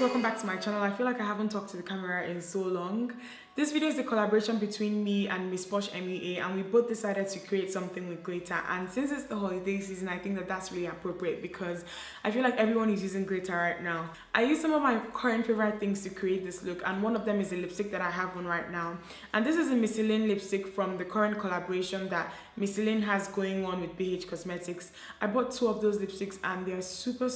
welcome back to my channel. I feel like I haven't talked to the camera in so long. This video is a collaboration between me and Miss Posh MEA, and we both decided to create something with glitter. And since it's the holiday season, I think that that's really appropriate because I feel like everyone is using glitter right now. I used some of my current favorite things to create this look, and one of them is a lipstick that I have on right now. And this is a Michelin lipstick from the current collaboration that Michelin has going on with BH Cosmetics. I bought 2 of those lipsticks and they're super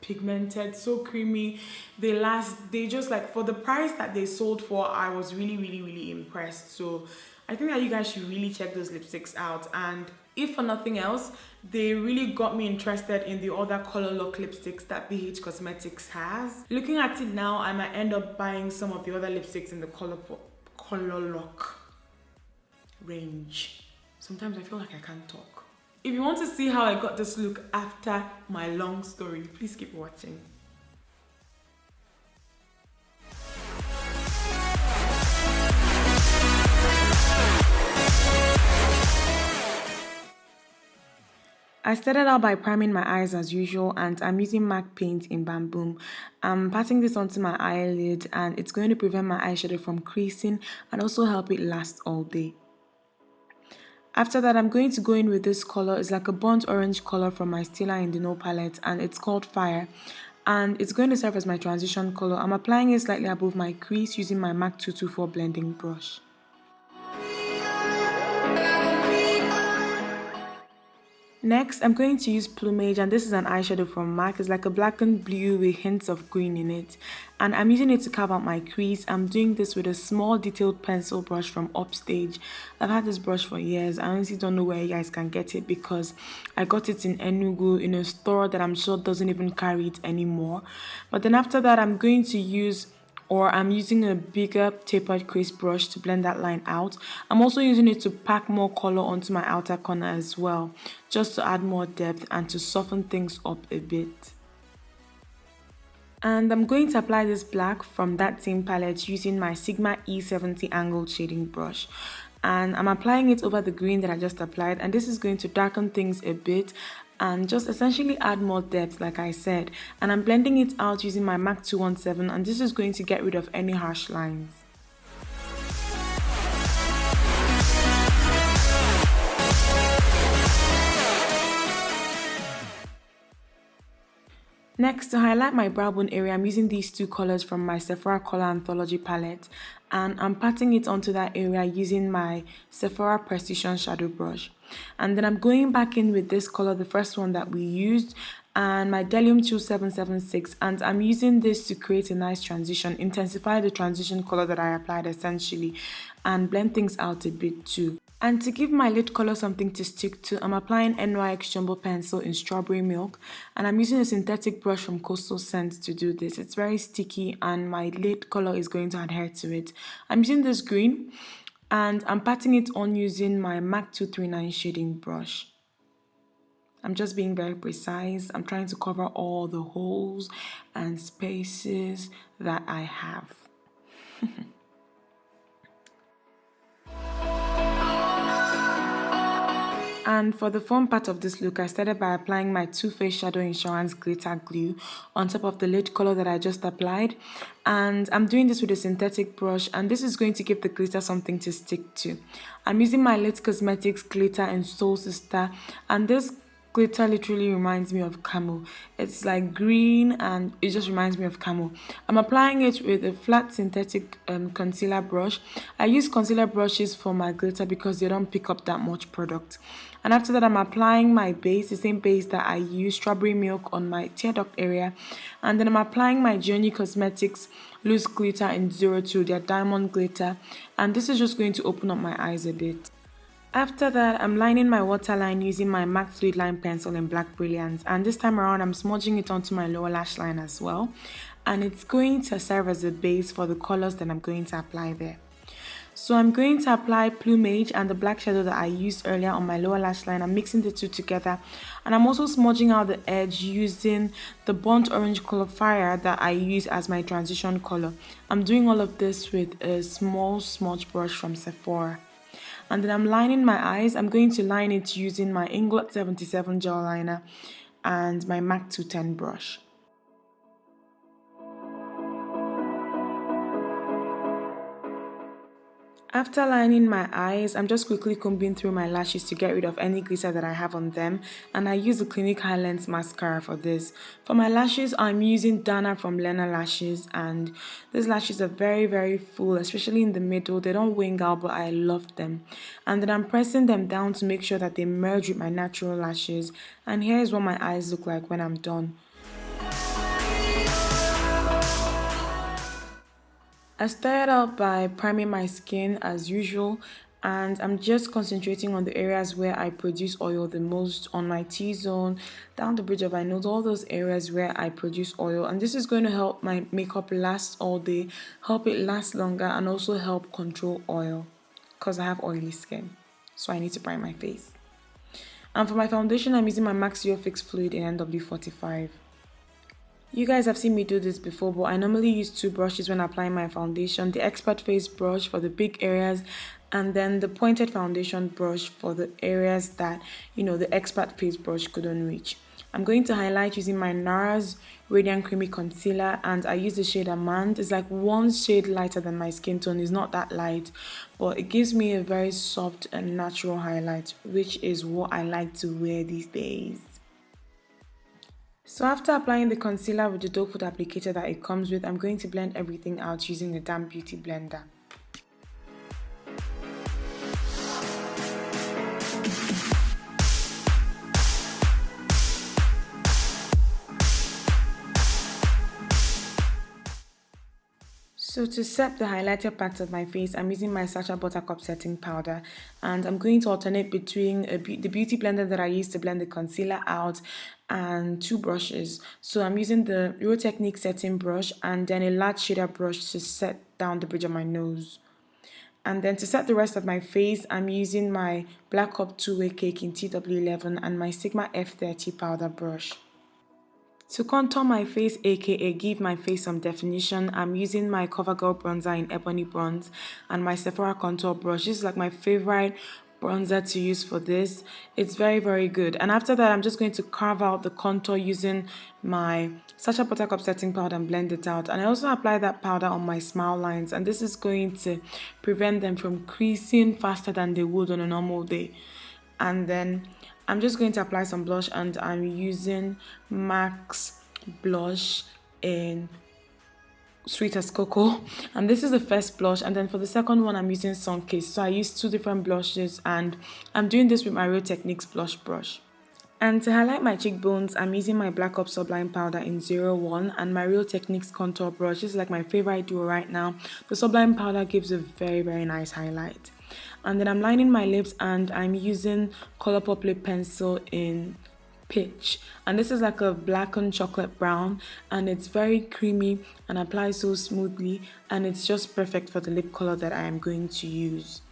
pigmented, so creamy. They just like, for the price that they sold for, I was really impressed. So I think that you guys should really check those lipsticks out. And if for nothing else, they really got me interested in the other color lock lipsticks that BH Cosmetics has. Looking at it now, I might end up buying some of the other lipsticks in the color lock range. Sometimes I feel like I can't talk. If you want to see how I got this look after my long story, please keep watching. I started out by priming my eyes as usual, and I'm using MAC paint in Bamboo. I'm patting this onto my eyelid and it's going to prevent my eyeshadow from creasing and also help it last all day. After that, I'm going to go in with this color. It's like a burnt orange color from my Stila Indino palette and it's called Fire. And it's going to serve as my transition color. I'm applying it slightly above my crease using my MAC 224 blending brush. Next, I'm going to use Plumage, and this is an eyeshadow from MAC. It's like a black and blue with hints of green in it. And I'm using it to carve out my crease. I'm doing this with a small detailed pencil brush from Upstage. I've had this brush for years. I honestly don't know where you guys can get it because I got it in Enugu in a store that I'm sure doesn't even carry it anymore. But then after that, I'm using a bigger tapered crease brush to blend that line out. I'm also using it to pack more color onto my outer corner as well, just to add more depth and to soften things up a bit. And I'm going to apply this black from that same palette using my Sigma E70 angled shading brush. And I'm applying it over the green that I just applied, and this is going to darken things a bit and just essentially add more depth, like I said. And I'm blending it out using my MAC 217, and this is going to get rid of any harsh lines. Next, to highlight my brow bone area, I'm using these 2 colors from my Sephora Color Anthology palette, and I'm patting it onto that area using my Sephora Precision Shadow Brush. And then I'm going back in with this color, the first one that we used, and my Delium 2776, and I'm using this to create a nice transition, intensify the transition color that I applied essentially, and blend things out a bit too. And to give my lid color something to stick to, I'm applying NYX Jumbo Pencil in Strawberry Milk, and I'm using a synthetic brush from Coastal Scents to do this. It's very sticky and my lid color is going to adhere to it. I'm using this green and I'm patting it on using my MAC 239 shading brush. I'm just being very precise. I'm trying to cover all the holes and spaces that I have. And for the fun part of this look, I started by applying my Too Faced Shadow Insurance Glitter Glue on top of the lid color that I just applied. And I'm doing this with a synthetic brush, and this is going to give the glitter something to stick to. I'm using my Lit Cosmetics glitter in Soul Sister, and this glitter literally reminds me of camel. It's like green and it just reminds me of camel. I'm applying it with a flat synthetic concealer brush. I use concealer brushes for my glitter because they don't pick up that much product. And after that, I'm applying my base, the same base that I use, Strawberry Milk, on my tear duct area. And then I'm applying my Journey Cosmetics loose glitter in 02, their diamond glitter. And this is just going to open up my eyes a bit. After that, I'm lining my waterline using my MAC Fluid Line Pencil in Black Brilliance, and this time around I'm smudging it onto my lower lash line as well, and it's going to serve as a base for the colors that I'm going to apply there. So I'm going to apply Plumage and the black shadow that I used earlier on my lower lash line. I'm mixing the two together, and I'm also smudging out the edge using the burnt orange color Fire that I use as my transition color. I'm doing all of this with a small smudge brush from Sephora. And then I'm lining my eyes. I'm going to line it using my Inglot 77 gel liner and my MAC 210 brush. After lining my eyes, I'm just quickly combing through my lashes to get rid of any glitter that I have on them, and I use the Clinique High Length Mascara for this. For my lashes, I'm using Dana from Lena Lashes, and these lashes are very full, especially in the middle. They don't wing out, but I love them. And then I'm pressing them down to make sure that they merge with my natural lashes, and here is what my eyes look like when I'm done. I started out by priming my skin as usual, and I'm just concentrating on the areas where I produce oil the most, on my T-zone, down the bridge of my nose, all those areas where I produce oil. And this is going to help my makeup last all day, help it last longer, and also help control oil because I have oily skin, so I need to prime my face. And for my foundation, I'm using my Maxio Fix Fluid in NW45. You guys have seen me do this before, but I normally use two brushes when applying my foundation. The Expert Face brush for the big areas, and then the pointed foundation brush for the areas that, the Expert Face brush couldn't reach. I'm going to highlight using my NARS Radiant Creamy Concealer, and I use the shade Amand. It's like one shade lighter than my skin tone. It's not that light, but it gives me a very soft and natural highlight, which is what I like to wear these days. So after applying the concealer with the doe foot applicator that it comes with, I'm going to blend everything out using the Damp Beauty blender. So to set the highlighter parts of my face, I'm using my Sacha Buttercup setting powder, and I'm going to alternate between the beauty blender that I used to blend the concealer out and two brushes. So I'm using the Real Technique setting brush and then a large shader brush to set down the bridge of my nose. And then to set the rest of my face, I'm using my Black Cup Two-Way Cake in TW11 and my Sigma F30 powder brush. To contour my face, aka give my face some definition, I'm using my CoverGirl bronzer in Ebony Bronze and my Sephora contour brush. This is like my favorite bronzer to use for this. It's very good. And after that, I'm just going to carve out the contour using my Sacha Buttercup setting powder and blend it out. And I also apply that powder on my smile lines, and this is going to prevent them from creasing faster than they would on a normal day. And then I'm just going to apply some blush, and I'm using MAC's blush in Sweet as Cocoa, and this is the first blush. And then for the second one, I'm using Sunkissed. So I used two different blushes, and I'm doing this with my Real Techniques blush brush. And to highlight my cheekbones, I'm using my Black Up Sublime powder in 01 and my Real Techniques contour brush. This is like my favorite duo right now. The Sublime powder gives a very nice highlight. And then I'm lining my lips, and I'm using Colourpop lip pencil in Pitch, and this is like a blackened chocolate brown, and it's very creamy and applies so smoothly, and it's just perfect for the lip color that I am going to use.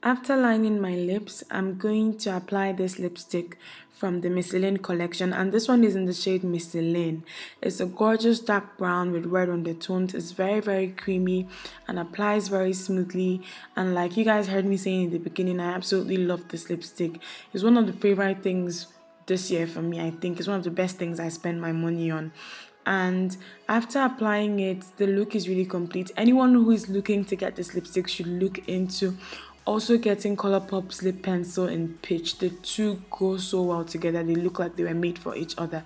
After lining my lips, I'm going to apply this lipstick from the Miss Elaine collection, and this one is in the shade Miss Elaine. It's a gorgeous dark brown with red undertones. It's very creamy and applies very smoothly, and like you guys heard me saying in the beginning, I absolutely love this lipstick. It's one of the favorite things this year for me. I think it's one of the best things I spend my money on. And after applying it, the look is really complete. Anyone who is looking to get this lipstick should look into also getting Colourpop's lip pencil in Pitch. The two go so well together. They look like they were made for each other.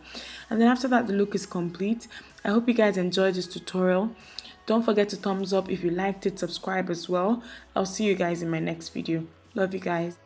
And then after that, the look is complete. I hope you guys enjoyed this tutorial. Don't forget to thumbs up if you liked it, subscribe as well. I'll see you guys in my next video. Love you guys.